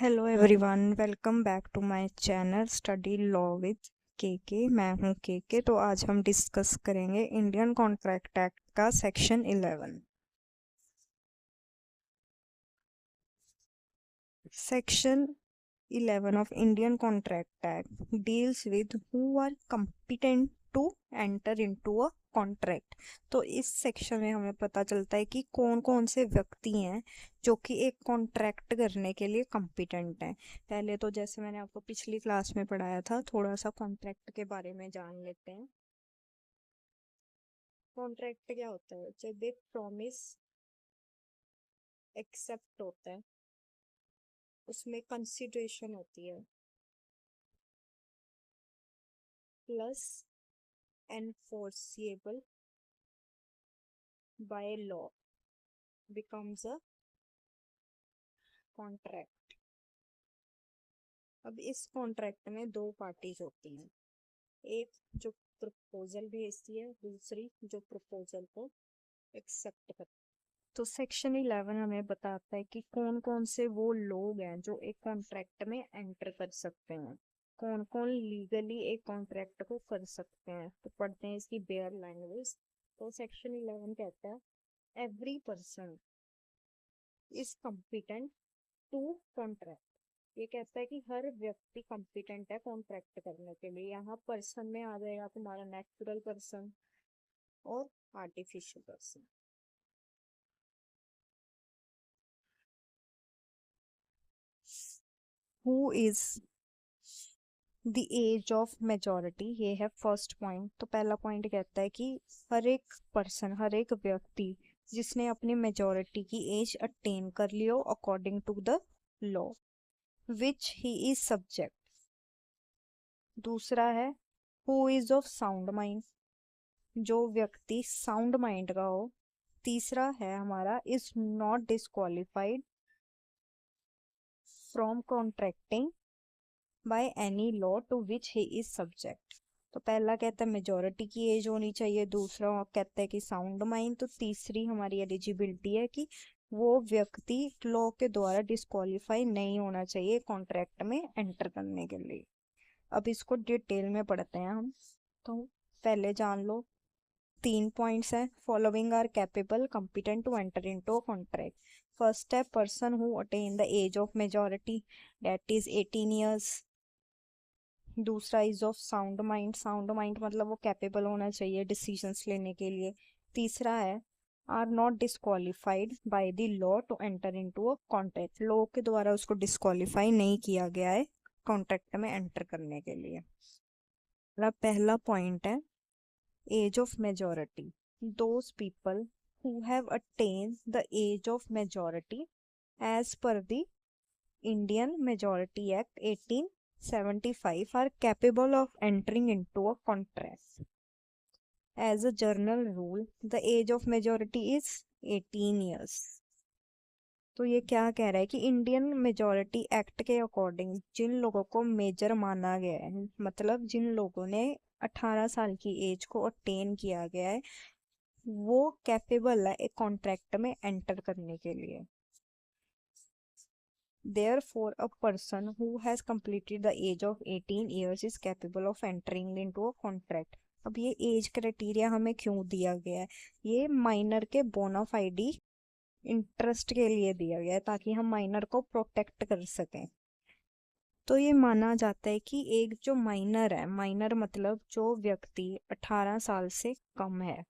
Hello everyone, welcome back to my channel study law with KK. मैं हूं केके। तो आज हम डिस्कस करेंगे इंडियन कॉन्ट्रैक्ट एक्ट का section 11। Section 11 of Indian Contract Act deals with who are competent to enter into a contract। तो इस section में हमें पता चलता है कि कौन कौन से व्यक्ति हैं जो कि एक कॉन्ट्रैक्ट करने के लिए कॉम्पिटेंट हैं। पहले तो जैसे मैंने आपको पिछली क्लास में पढ़ाया था, थोड़ा सा कॉन्ट्रैक्ट के बारे में जान लेते हैं। कॉन्ट्रैक्ट क्या होता है? जब एक प्रॉमिस एक्सेप्ट होता है, उसमें कंसिडरेशन होती है plus enforceable by law becomes a contract। अब इस कॉन्ट्रैक्ट में दो पार्टीज होती हैं, एक जो प्रपोजल भेजती है, दूसरी जो प्रपोजल को एक्सेप्ट करती है। तो सेक्शन 11 हमें बताता है कि कौन कौन से वो लोग हैं जो एक कॉन्ट्रैक्ट में एंटर कर सकते हैं, कौन कौन लीगली एक कॉन्ट्रैक्ट को कर सकते हैं। तो पढ़ते हैं इसकी बेयर लैंग्वेज। तो सेक्शन 11 कहता है every person is competent to contract. ये कहता है कि हर व्यक्ति कॉम्पिटेंट है कॉन्ट्रैक्ट करने के लिए। यहाँ पर्सन में आ जाएगा तुम्हारा नेचुरल पर्सन और artificial person. Who is the age of majority, ये है फर्स्ट पॉइंट। तो पहला पॉइंट कहता है कि हर एक पर्सन, हर एक व्यक्ति जिसने अपनी मेजोरिटी की एज अटेन कर ली हो according to the law which he is subject. दूसरा है who is of sound mind, जो व्यक्ति साउंड माइंड का हो। तीसरा है हमारा is not disqualified from contracting by any law to which he is subject. तो पहला कहता है मेजोरिटी की एज होनी चाहिए, दूसरा कहता है कि साउंड माइंड, तो तीसरी हमारी एलिजिबिलिटी है कि वो व्यक्ति लॉ के द्वारा डिस्क्वालीफाई नहीं होना चाहिए कॉन्ट्रैक्ट में एंटर करने के लिए। अब इसको डिटेल में पढ़ते हैं हम। तो पहले जान लो, 3 पॉइंट्स हैं। Following are capable competent to enter into a contract. First है person who attain the age of majority, that is 18 years. दूसरा is of sound mind, sound mind मतलब वो कैपेबल होना चाहिए डिसीजंस लेने के लिए। तीसरा है are not disqualified by the law to enter into a contract, law के द्वारा उसको डिस्क्वालीफाई नहीं किया गया है कॉन्ट्रैक्ट में एंटर करने के लिए। पहला पॉइंट है age of majority. Those people who have attained the age of majority as per the Indian Majority Act 1875 are capable of entering into a contract. As a general rule, the age of majority is 18 years। तो ये क्या कह रहा है कि Indian majority act के according जिन लोगों को मेजर माना गया है, मतलब जिन लोगों ने 18 साल की एज को अटेन किया गया है, वो कैपेबल है एक कॉन्ट्रैक्ट में एंटर करने के लिए। Therefore, a person who has completed the age of 18 years is capable of entering into a contract। अब ये एज क्राइटेरिया हमें क्यों दिया गया है? ये माइनर के बोनाफाइडी इंटरेस्ट के लिए दिया गया है ताकि हम माइनर को प्रोटेक्ट कर सकें। तो ये माना जाता है कि एक जो माइनर है, माइनर मतलब जो व्यक्ति 18 साल से कम है,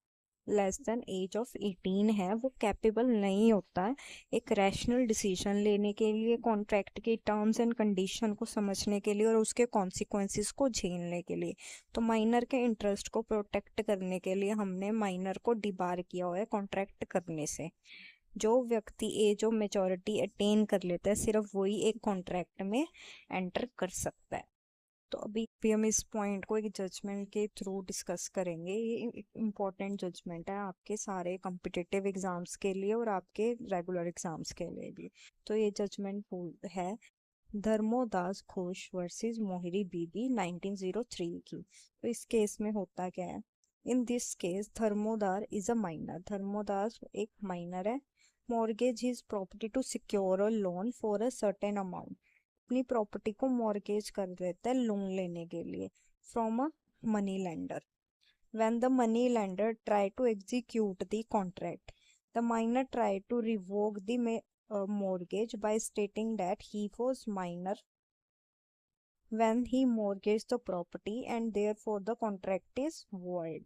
लेस देन एज ऑफ 18 है, वो कैपेबल नहीं होता है एक रैशनल डिसीजन लेने के लिए, कॉन्ट्रैक्ट के टर्म्स एंड कंडीशन को समझने के लिए और उसके कॉन्सिक्वेंसेस को झेलने के लिए। तो माइनर के इंटरेस्ट को प्रोटेक्ट करने के लिए हमने माइनर को डिबार किया हुआ है कॉन्ट्रैक्ट करने से। जो व्यक्ति एज ऑफ मेजोरिटी अटेन कर लेता है, सिर्फ वही एक कॉन्ट्रैक्ट में एंटर कर सकता है। तो अभी भी हम इस पॉइंट को एक जजमेंट के थ्रू डिस्कस करेंगे। ये इम्पोर्टेंट जजमेंट है आपके सारे कॉम्पिटिटिव एग्जाम्स के लिए और आपके रेगुलर एग्जाम्स के लिए भी। तो ये जजमेंट है धर्मोदास घोष वर्सेस मोहिरी बीबी 1903 की। तो इस केस में होता क्या है? In this case Dharmodar is a minor, Dharmodas एक माइनर है। Mortgage his property to secure a loan for a certain amount. अपनी प्रॉपर्टी को मॉर्गेज कर देता है लोन लेने के लिए from a money lender. When the money lender tried to execute the contract, the minor tried to revoke the mortgage by stating that he was minor when he mortgaged the property and therefore the contract is void.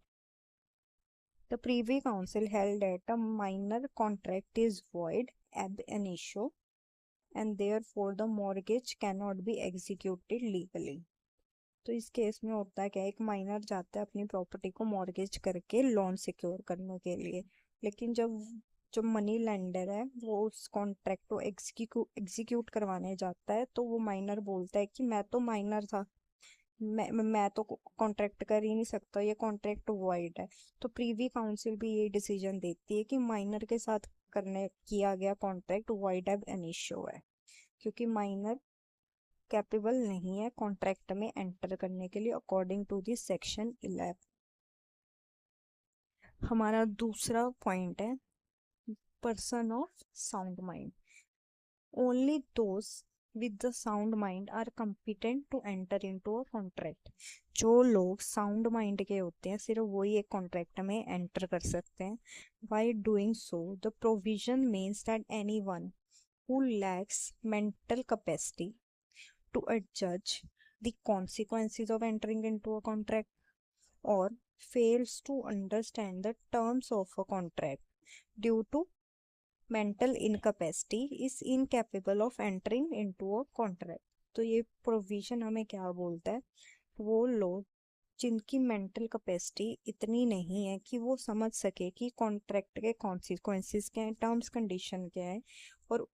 The Privy Council held that a minor contract is void ab initio and therefore the mortgage cannot be executed legally. तो इस case में होता है क्या, एक minor जाता है अपनी प्रॉपर्टी को मॉर्गेज करके लोन सिक्योर करने के लिए, लेकिन जब जो मनी लेंडर है वो उस कॉन्ट्रैक्ट को एग्जीक्यूट करवाने जाता है तो वो माइनर बोलता है कि मैं तो माइनर था, मैं तो कॉन्ट्रैक्ट कर ही नहीं सकता, ये कॉन्ट्रैक्ट वॉइड है. तो प्रीवी काउंसिल भी ये डिसीजन देती है कि माइनर के साथ करने किया गया कॉन्ट्रैक्ट वॉइड एब इनिशियो है, क्योंकि माइनर कैपेबल नहीं है कॉन्ट्रैक्ट में एंटर करने के लिए अकॉर्डिंग टू दिस सेक्शन 11. हमारा दूसरा पॉइंट है person of sound mind. Only those with the sound mind are competent to enter into a contract. जो लोग साउंड माइंड के होते हैं सिर्फ वही एक कॉन्ट्रैक्ट में एंटर कर सकते हैं. By doing so the provision means that anyone who lacks mental capacity to adjudge the consequences of entering into a contract or fails to understand the terms of a contract due to mental incapacity is incapable of entering into a contract. तो ये provision हमें क्या बोलता है, वो लोग जिनकी mental capacity इतनी नहीं है कि वो समझ सके कि कॉन्ट्रैक्ट के कॉन्सिक्वेंसेस क्या हैं, टर्म्स कंडीशन क्या है, और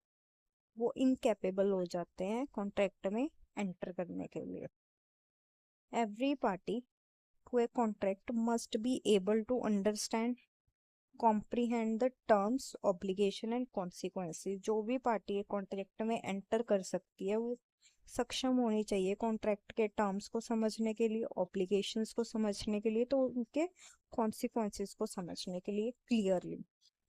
वो इनकेपेबल हो जाते हैं कॉन्ट्रैक्ट में एंटर करने के लिए. Every party to a contract must be able to understand comprehend the terms obligation and consequences. जो भी पार्टी एक कॉन्ट्रैक्ट में एंटर कर सकती है वो सक्षम होनी चाहिए कॉन्ट्रैक्ट के टर्म्स को समझने के लिए, ऑब्लिगेशंस को समझने के लिए, तो उनके कॉन्सिक्वेंसेस को समझने के लिए clearly.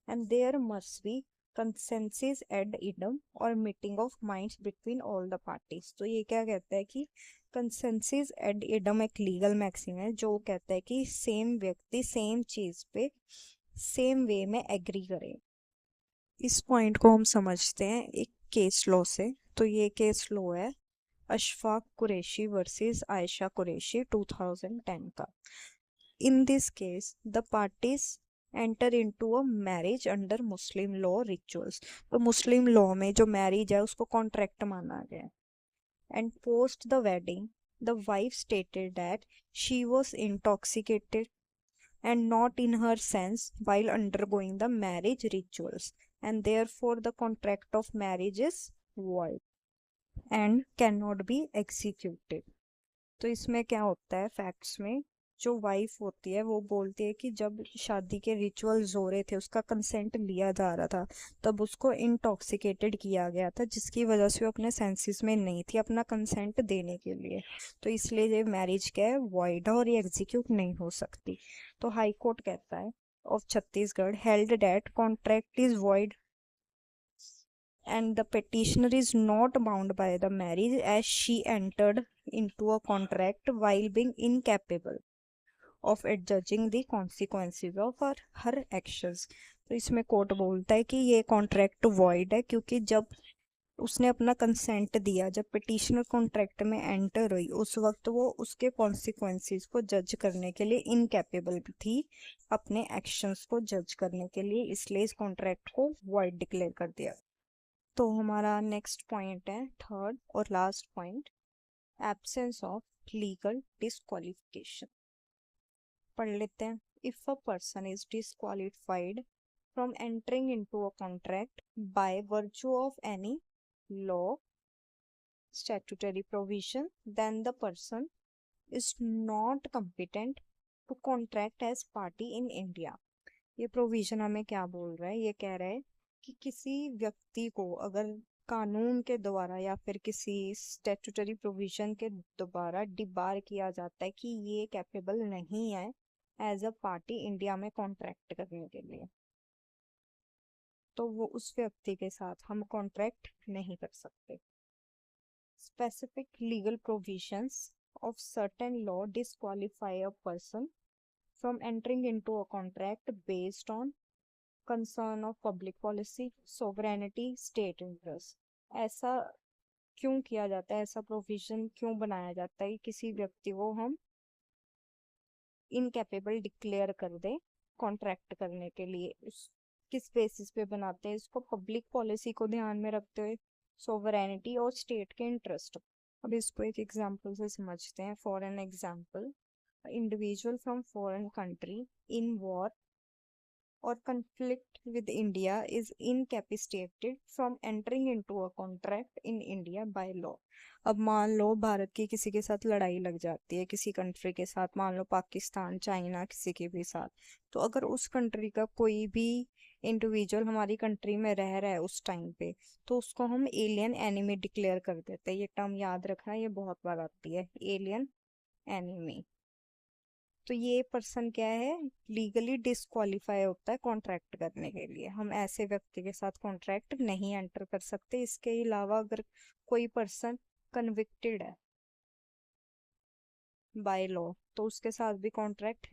And there must be consensus ad idem और meeting of minds between all the parties. तो ये क्या कहता है कि कंसेंसस एड इडम एक लीगल मैक्सिम है जो कहता है कि सेम व्यक्ति सेम चीज पे सेम वे में एग्री करे. इस पॉइंट को हम समझते हैं एक केस लॉ से. तो ये केस लॉ है अशफाक कुरैशी वर्सेस आयशा कुरैशी 2010 का. In this case, the parties enter into a marriage under Muslim law rituals. तो मुस्लिम लॉ में जो मैरिज है उसको कॉन्ट्रैक्ट माना गया. And post the wedding, the wife stated that she was intoxicated and not in her sense while undergoing the marriage rituals, and therefore the contract of marriage is void and cannot be executed. तो इसमें क्या होता है facts में, जो wife होती है वो बोलती है कि जब शादी के रिचुअल्स हो रहे थे उसका कंसेंट लिया जा रहा था तब उसको इंटॉक्सिकेटेड किया गया था जिसकी वजह से वो अपने सेंसेस में नहीं थी अपना कंसेंट देने के लिए. तो इसलिए ये मैरिज क्या है, वॉइड है और ये एग्जीक्यूट नहीं हो सकती. तो हाई कोर्ट कहता है of Chhattisgarh held that contract is void and the petitioner is not bound by the marriage as she entered into a contract while being incapable of adjudging the consequences of her actions. तो इसमें court बोलता है कि ये contract void है क्योंकि जब उसने अपना कंसेंट दिया, जब पिटिशनर कॉन्ट्रैक्ट में एंटर हुई उस वक्त वो उसके कॉन्सिक्वेंसेस को जज करने के लिए इनकैपेबल थी अपने एक्शंस को जज करने के लिए, इसलिए इस कॉन्ट्रैक्ट को वॉइड डिक्लेयर कर दिया. तो हमारा नेक्स्ट पॉइंट है थर्ड और last point, absence of legal disqualification. पढ़ लेते हैं. If a person is disqualified from entering into a contract by virtue of any law statutory provision then the person is not competent to contract as party in India. ये provision हमें क्या बोल रहा है, ये कह रहा है कि किसी व्यक्ति को अगर कानून के द्वारा या फिर किसी स्टैट्यूटरी प्रोविजन के द्वारा डिबार किया जाता है कि ये कैपेबल नहीं है एज अ पार्टी इंडिया में कॉन्ट्रैक्ट करने के लिए, तो वो उस व्यक्ति के साथ हम कॉन्ट्रैक्ट नहीं कर सकते. specific legal provisions of certain law disqualify a person from entering into a contract based on concern of public policy, sovereignty, state interest। ऐसा क्यों किया जाता है, ऐसा प्रोविजन क्यों बनाया जाता है कि किसी व्यक्ति को हम इनकेपेबल डिक्लेयर कर दे कॉन्ट्रैक्ट करने के लिए? उस किस बेसिस पे बनाते हैं इसको? पब्लिक पॉलिसी को ध्यान में रखते हुए, सोवरेनिटी और स्टेट के इंटरेस्ट। अब इसको एक एग्जांपल से समझते हैं। For an example, individual from foreign country in war or conflict with India is incapacitated from entering into a contract in India by law। अब मान लो भारत की किसी के साथ लड़ाई लग जाती है, किसी कंट्री के साथ, मान लो पाकिस्तान, चाइना, किसी के भी साथ, तो अगर उस कंट्री का कोई भी इंडिविजुअल हमारी कंट्री में रह रहा है उस टाइम पे, तो उसको हम एलियन एनिमी डिक्लेयर कर देते हैं। ये टर्म याद रखना, ये बहुत बार आती है, एलियन एनिमी। तो ये पर्सन क्या है, लीगली डिस्क्वालीफाई होता है कॉन्ट्रैक्ट करने के लिए। हम ऐसे व्यक्ति के साथ कॉन्ट्रैक्ट नहीं एंटर कर सकते। इसके अलावा अगर कोई पर्सन कन्विक्टेड है बाय लॉ, तो उसके साथ भी कॉन्ट्रैक्ट।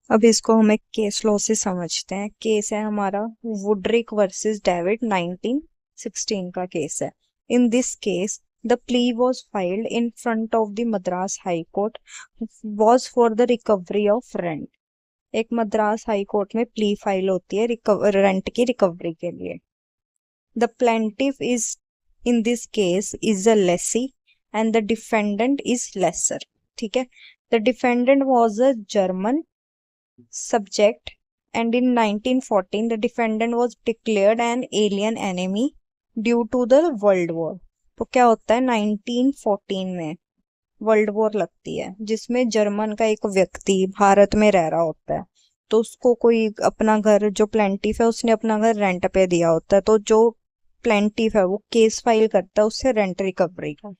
अब इसको हम एक केस लॉ से समझते हैं। केस है हमारा वुड्रिक वर्सेस डेविड, 1916 का केस है। In this case the plea was filed in front of the Madras High Court was for the recovery of rent। एक मद्रास हाई कोर्ट में प्ली फाइल होती है रेंट की रिकवरी के लिए। The plaintiff is in this case is a lessee and the defendant is lesser। ठीक है, the defendant was a German subject and in 1914 the defendant was declared an alien enemy due to the World War। तो क्या होता है, 1914 में world war लगती है जिसमें जर्मन का एक व्यक्ति भारत में रह रहा होता है, तो उसको कोई अपना घर, जो प्लेंटिफ है उसने अपना घर रेंट पे दिया होता है, तो जो प्लेंटिफ है वो केस फाइल करता है उससे रेंट रिकवरी का।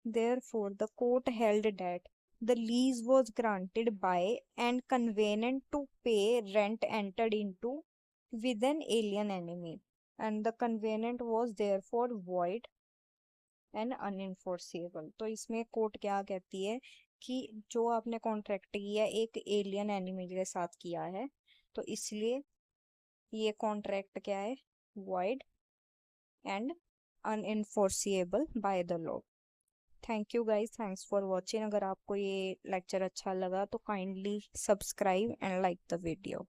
Therefore the court held that the lease was granted by and convenient to pay rent entered into with an alien enemy and the convenient was therefore void and unenforceable. तो इसमें court क्या कहती है कि जो आपने contract किया एक एलियन एनिमी के साथ किया है, तो इसलिए ये कॉन्ट्रैक्ट क्या है, void and unenforceable by the law. Thank you guys, thanks for watching. अगर आपको ये लेक्चर अच्छा लगा तो kindly subscribe and like the video.